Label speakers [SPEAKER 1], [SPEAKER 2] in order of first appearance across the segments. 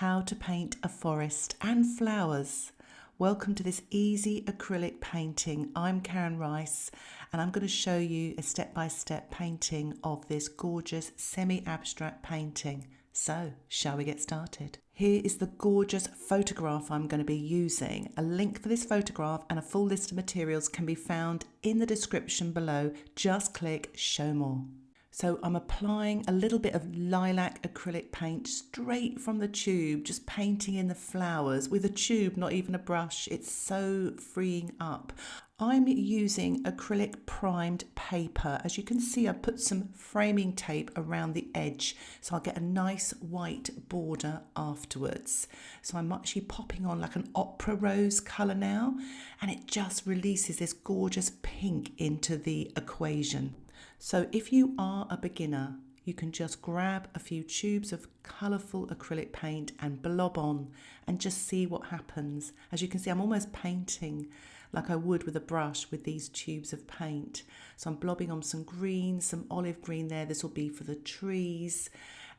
[SPEAKER 1] how to paint a forest and flowers. Welcome to this easy acrylic painting. I'm Karen Rice and I'm going to show you a step-by-step painting of this gorgeous semi-abstract painting. So, shall we get started? Here is the gorgeous photograph I'm going to be using. A link for this photograph and a full list of materials can be found in the description below. Just click Show More. So I'm applying a little bit of lilac acrylic paint straight from the tube, just painting in the flowers with a tube, not even a brush. It's so freeing up. I'm using acrylic primed paper. As you can see, I put some framing tape around the edge, so I'll get a nice white border afterwards. So I'm actually popping on like an opera rose colour now, and it just releases this gorgeous pink into the equation. So if you are a beginner, you can just grab a few tubes of colourful acrylic paint and blob on and just see what happens. As you can see, I'm almost painting like I would with a brush with these tubes of paint. So I'm blobbing on some green, some olive green there. This will be for the trees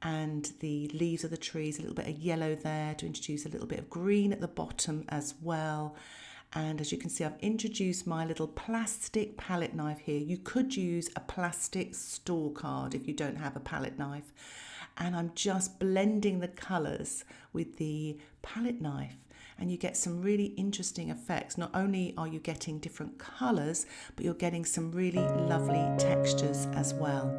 [SPEAKER 1] and the leaves of the trees, a little bit of yellow there to introduce a little bit of green at the bottom as well. And as you can see, I've introduced my little plastic palette knife here. You could use a plastic store card if you don't have a palette knife. And I'm just blending the colours with the palette knife. And you get some really interesting effects. Not only are you getting different colours, but you're getting some really lovely textures as well.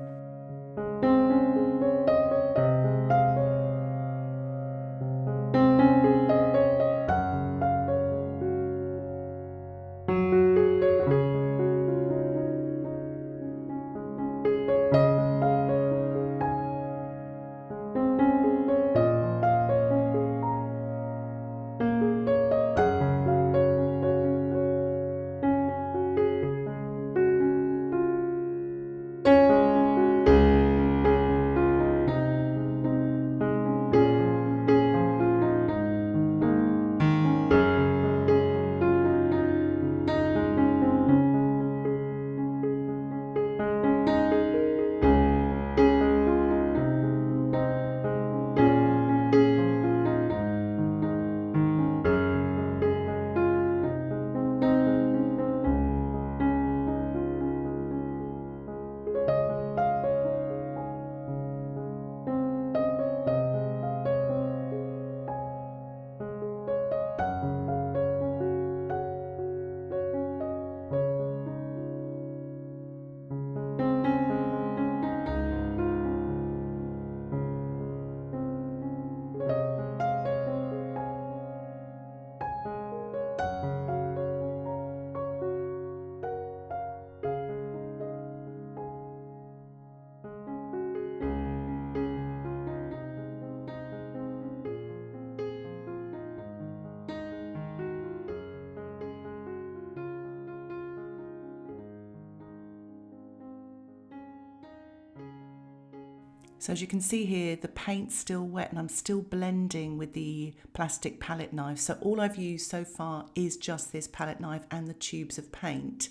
[SPEAKER 1] So as you can see here, the paint's still wet and I'm still blending with the plastic palette knife. So all I've used so far is just this palette knife and the tubes of paint.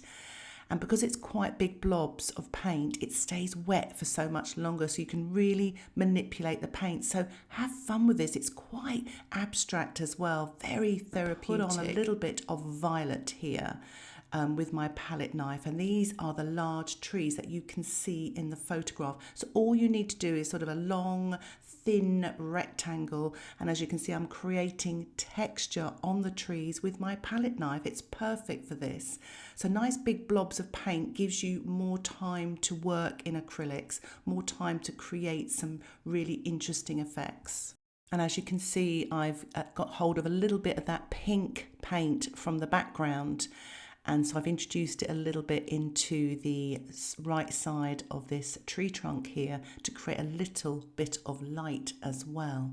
[SPEAKER 1] And because it's quite big blobs of paint, it stays wet for so much longer, so you can really manipulate the paint. So have fun with this. It's quite abstract as well, very therapeutic. Put on a little bit of violet here. With my palette knife, and these are the large trees that you can see in the photograph. So all you need to do is sort of a long thin rectangle, and as you can see, I'm creating texture on the trees with my palette knife. It's perfect for this. So nice big blobs of paint gives you more time to work in acrylics, more time to create some really interesting effects. And as you can see, I've got hold of a little bit of that pink paint from the background. And so I've introduced it a little bit into the right side of this tree trunk here to create a little bit of light as well.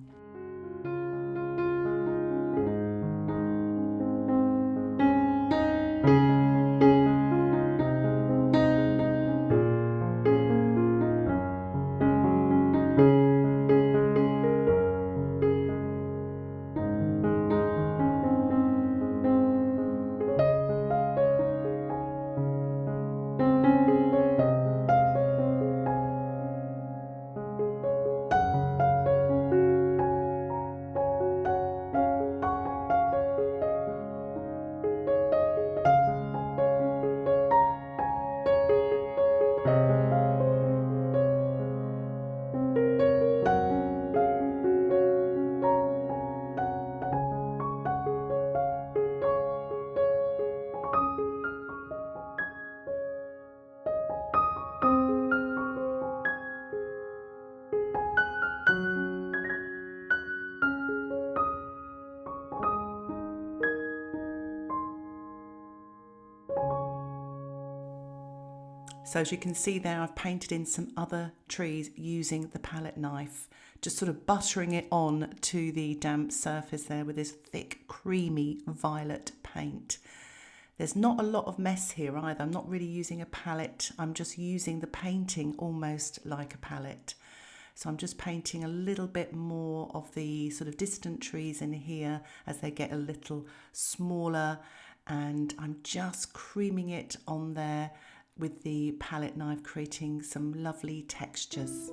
[SPEAKER 1] So as you can see there, I've painted in some other trees using the palette knife, just sort of buttering it on to the damp surface there with this thick, creamy violet paint. There's not a lot of mess here either. I'm not really using a palette. I'm just using the painting almost like a palette. So I'm just painting a little bit more of the sort of distant trees in here as they get a little smaller, and I'm just creaming it on there with the palette knife, creating some lovely textures.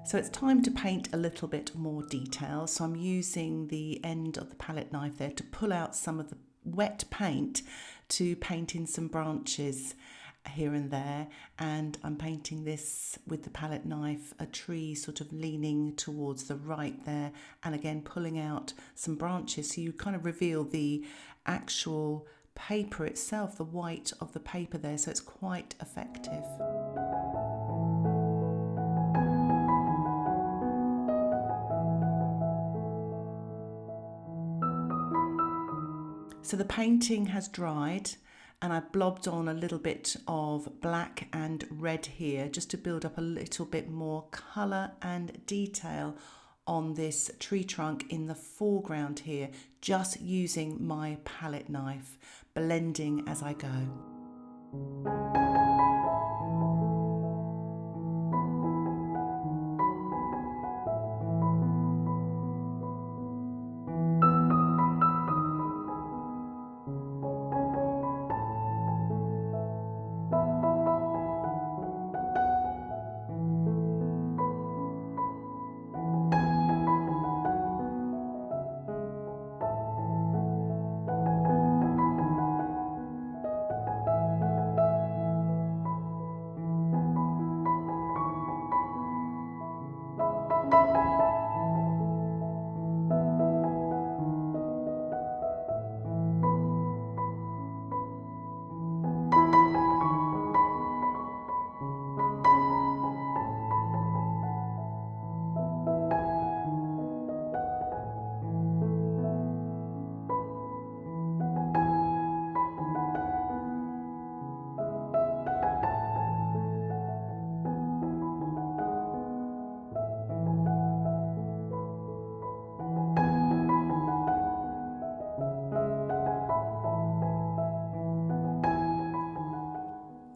[SPEAKER 1] So it's time to paint a little bit more detail. So I'm using the end of the palette knife there to pull out some of the wet paint to paint in some branches here and there. And I'm painting this with the palette knife, a tree sort of leaning towards the right there. And again, pulling out some branches so you kind of reveal the actual paper itself, the white of the paper there. So it's quite effective. So the painting has dried, and I've blobbed on a little bit of black and red here just to build up a little bit more colour and detail on this tree trunk in the foreground here, just using my palette knife, blending as I go.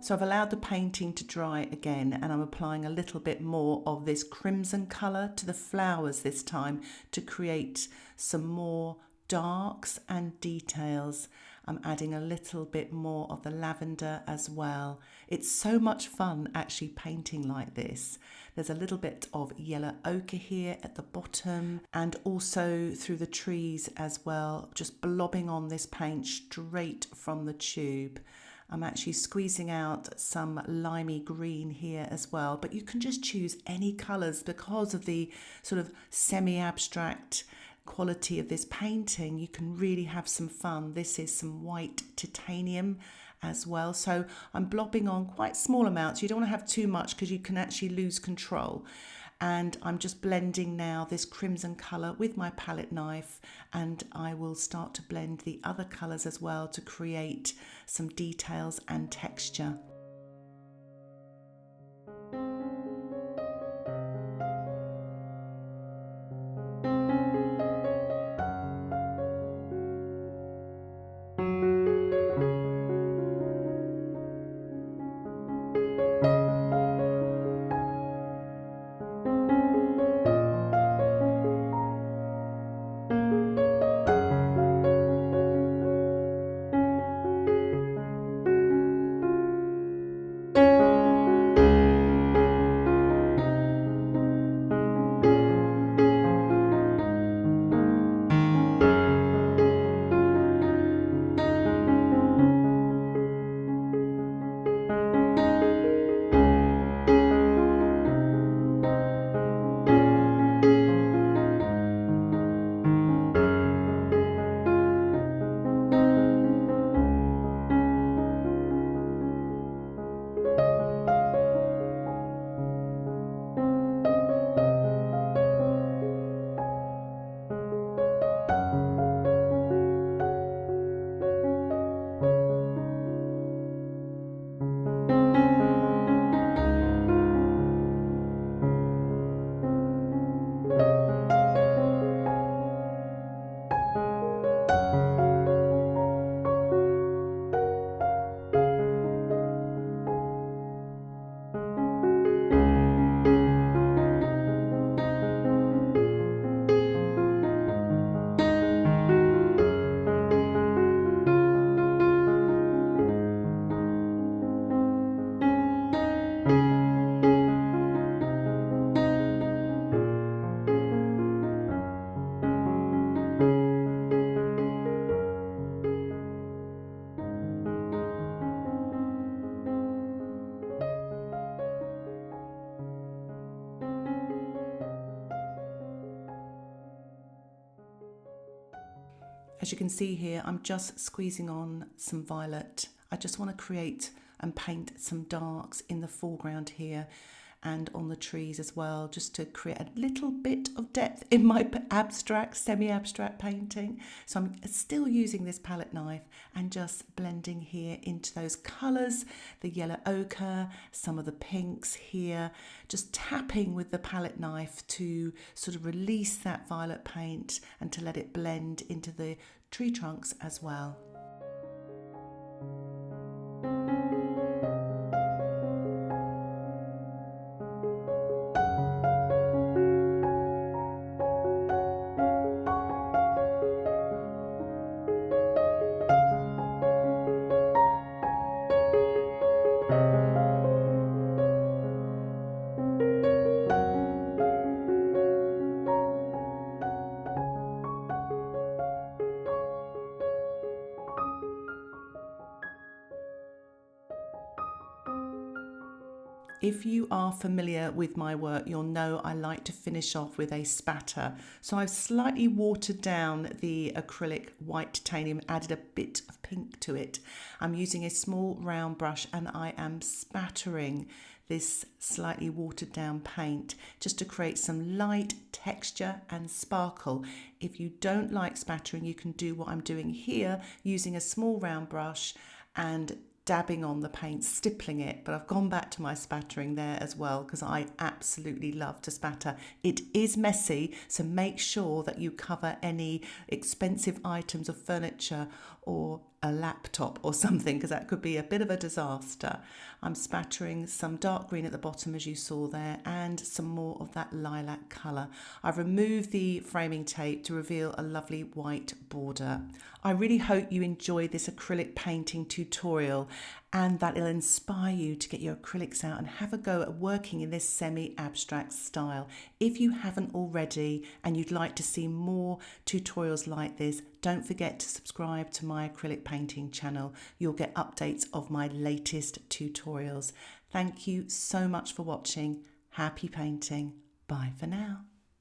[SPEAKER 1] So I've allowed the painting to dry again, and I'm applying a little bit more of this crimson colour to the flowers this time to create some more darks and details. I'm adding a little bit more of the lavender as well. It's so much fun actually painting like this. There's a little bit of yellow ochre here at the bottom, and also through the trees as well, just blobbing on this paint straight from the tube. I'm actually squeezing out some limey green here as well, but you can just choose any colours because of the sort of semi-abstract quality of this painting. You can really have some fun. This is some white titanium, as well. So I'm blobbing on quite small amounts. You don't want to have too much because you can actually lose control. And I'm just blending now this crimson colour with my palette knife, and I will start to blend the other colours as well to create some details and texture. As you can see here, I'm just squeezing on some violet. I just want to create and paint some darks in the foreground here and on the trees as well, just to create a little bit of depth in my abstract, semi-abstract painting. So I'm still using this palette knife and just blending here into those colours, the yellow ochre, some of the pinks here, just tapping with the palette knife to sort of release that violet paint and to let it blend into the tree trunks as well. If you are familiar with my work, you'll know I like to finish off with a spatter. So I've slightly watered down the acrylic white titanium, added a bit of pink to it. I'm using a small round brush and I am spattering this slightly watered down paint just to create some light texture and sparkle. If you don't like spattering, you can do what I'm doing here using a small round brush and dabbing on the paint, stippling it, but I've gone back to my spattering there as well because I absolutely love to spatter. It is messy, so make sure that you cover any expensive items of furniture or a laptop or something, because that could be a bit of a disaster. I'm spattering some dark green at the bottom as you saw there and some more of that lilac colour. I've removed the framing tape to reveal a lovely white border. I really hope you enjoy this acrylic painting tutorial and that it'll inspire you to get your acrylics out and have a go at working in this semi-abstract style. If you haven't already and you'd like to see more tutorials like this, don't forget to subscribe to my acrylic painting channel. You'll get updates of my latest tutorials. Thank you so much for watching. Happy painting. Bye for now.